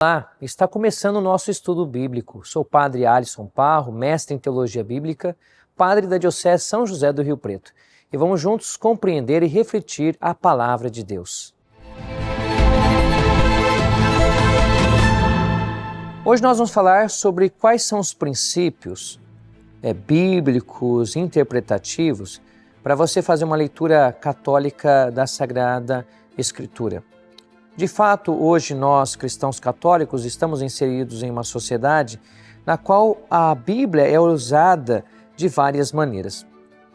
Olá, está começando o nosso estudo bíblico. Sou o Padre Alisson Parro, mestre em Teologia Bíblica, padre da Diocese São José do Rio Preto. E vamos juntos compreender e refletir a Palavra de Deus. Hoje nós vamos falar sobre quais são os princípios bíblicos, interpretativos, para você fazer uma leitura católica da Sagrada Escritura. De fato, hoje nós, cristãos católicos, estamos inseridos em uma sociedade na qual a Bíblia é usada de várias maneiras,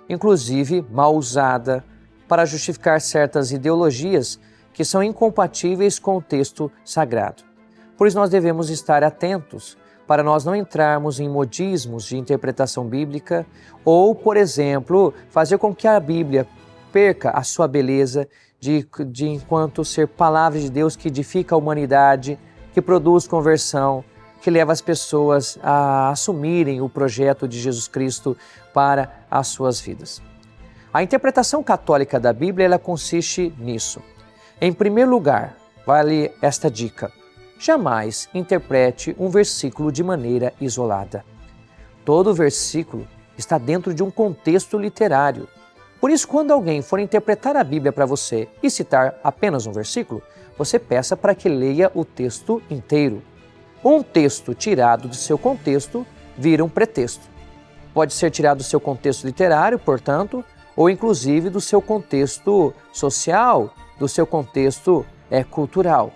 inclusive mal usada para justificar certas ideologias que são incompatíveis com o texto sagrado. Por isso nós devemos estar atentos para nós não entrarmos em modismos de interpretação bíblica ou, por exemplo, fazer com que a Bíblia perca a sua beleza de enquanto ser palavra de Deus que edifica a humanidade, que produz conversão, que leva as pessoas a assumirem o projeto de Jesus Cristo para as suas vidas. A interpretação católica da Bíblia ela consiste nisso. Em primeiro lugar, vale esta dica: jamais interprete um versículo de maneira isolada. Todo versículo está dentro de um contexto literário. Por isso, quando alguém for interpretar a Bíblia para você e citar apenas um versículo, você peça para que leia o texto inteiro. Um texto tirado do seu contexto vira um pretexto. Pode ser tirado do seu contexto literário, portanto, ou inclusive do seu contexto social, do seu contexto cultural.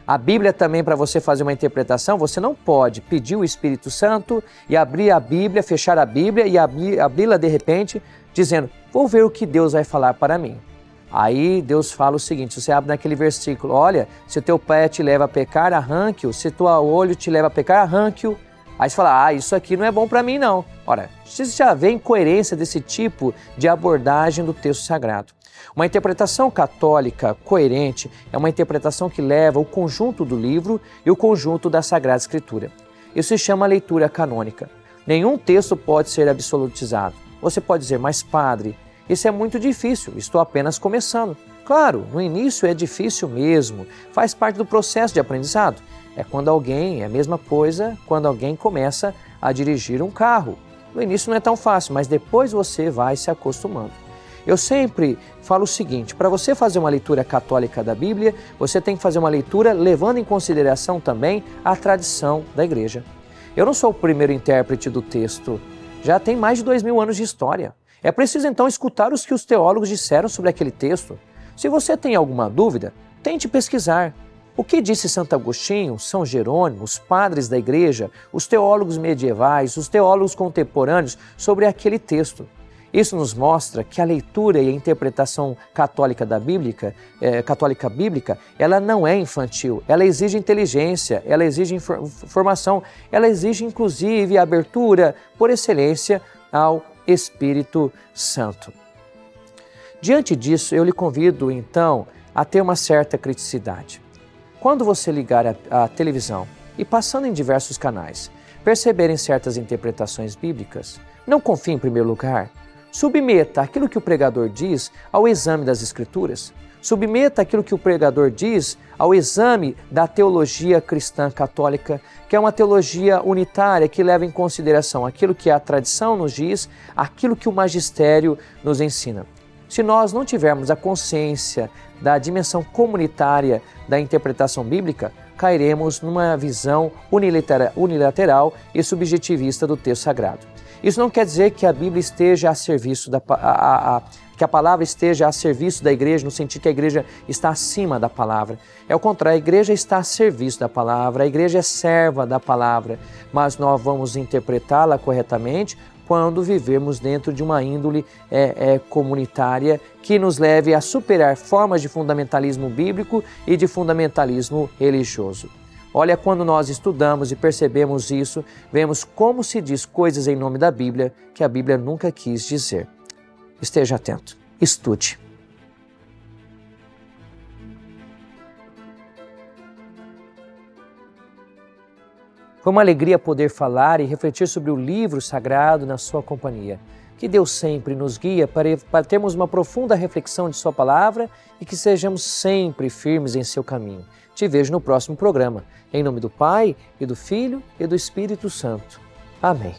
A Bíblia também, para você fazer uma interpretação, você não pode pedir o Espírito Santo e abrir a Bíblia, fechar a Bíblia e abri-la de repente, dizendo: vou ver o que Deus vai falar para mim. Aí Deus fala o seguinte, você abre naquele versículo: olha, se o teu pé te leva a pecar, arranque-o, se o teu olho te leva a pecar, arranque-o. Aí você fala: isso aqui não é bom para mim não. Ora, você já vê incoerência desse tipo de abordagem do texto sagrado. Uma interpretação católica coerente é uma interpretação que leva o conjunto do livro e o conjunto da Sagrada Escritura. Isso se chama leitura canônica. Nenhum texto pode ser absolutizado. Você pode dizer: mas padre, isso é muito difícil, estou apenas começando. Claro, no início é difícil mesmo, faz parte do processo de aprendizado. É a mesma coisa quando alguém começa a dirigir um carro. No início não é tão fácil, mas depois você vai se acostumando. Eu sempre falo o seguinte: para você fazer uma leitura católica da Bíblia, você tem que fazer uma leitura levando em consideração também a tradição da Igreja. Eu não sou o primeiro intérprete do texto, já tem mais de 2000 anos de história. É preciso então escutar o que os teólogos disseram sobre aquele texto. Se você tem alguma dúvida, tente pesquisar. O que disse Santo Agostinho, São Jerônimo, os padres da Igreja, os teólogos medievais, os teólogos contemporâneos sobre aquele texto? Isso nos mostra que a leitura e a interpretação católica bíblica, ela não é infantil, ela exige inteligência, ela exige formação, ela exige inclusive abertura por excelência ao Espírito Santo. Diante disso, eu lhe convido então a ter uma certa criticidade. Quando você ligar a televisão e passando em diversos canais, perceberem certas interpretações bíblicas, não confie em primeiro lugar. Submeta aquilo que o pregador diz ao exame das Escrituras. Submeta aquilo que o pregador diz ao exame da teologia cristã católica, que é uma teologia unitária que leva em consideração aquilo que a tradição nos diz, aquilo que o magistério nos ensina. Se nós não tivermos a consciência da dimensão comunitária da interpretação bíblica, cairemos numa visão unilateral e subjetivista do texto sagrado. Isso não quer dizer que a Bíblia esteja a serviço que a palavra esteja a serviço da igreja, no sentido que a igreja está acima da palavra. É o contrário, a igreja está a serviço da palavra, a igreja é serva da palavra, mas nós vamos interpretá-la corretamente quando vivemos dentro de uma índole comunitária que nos leve a superar formas de fundamentalismo bíblico e de fundamentalismo religioso. Olha, quando nós estudamos e percebemos isso, vemos como se diz coisas em nome da Bíblia que a Bíblia nunca quis dizer. Esteja atento, estude. Foi uma alegria poder falar e refletir sobre o livro sagrado na sua companhia. Que Deus sempre nos guia para termos uma profunda reflexão de Sua palavra e que sejamos sempre firmes em Seu caminho. Te vejo no próximo programa. Em nome do Pai, e do Filho, e do Espírito Santo. Amém.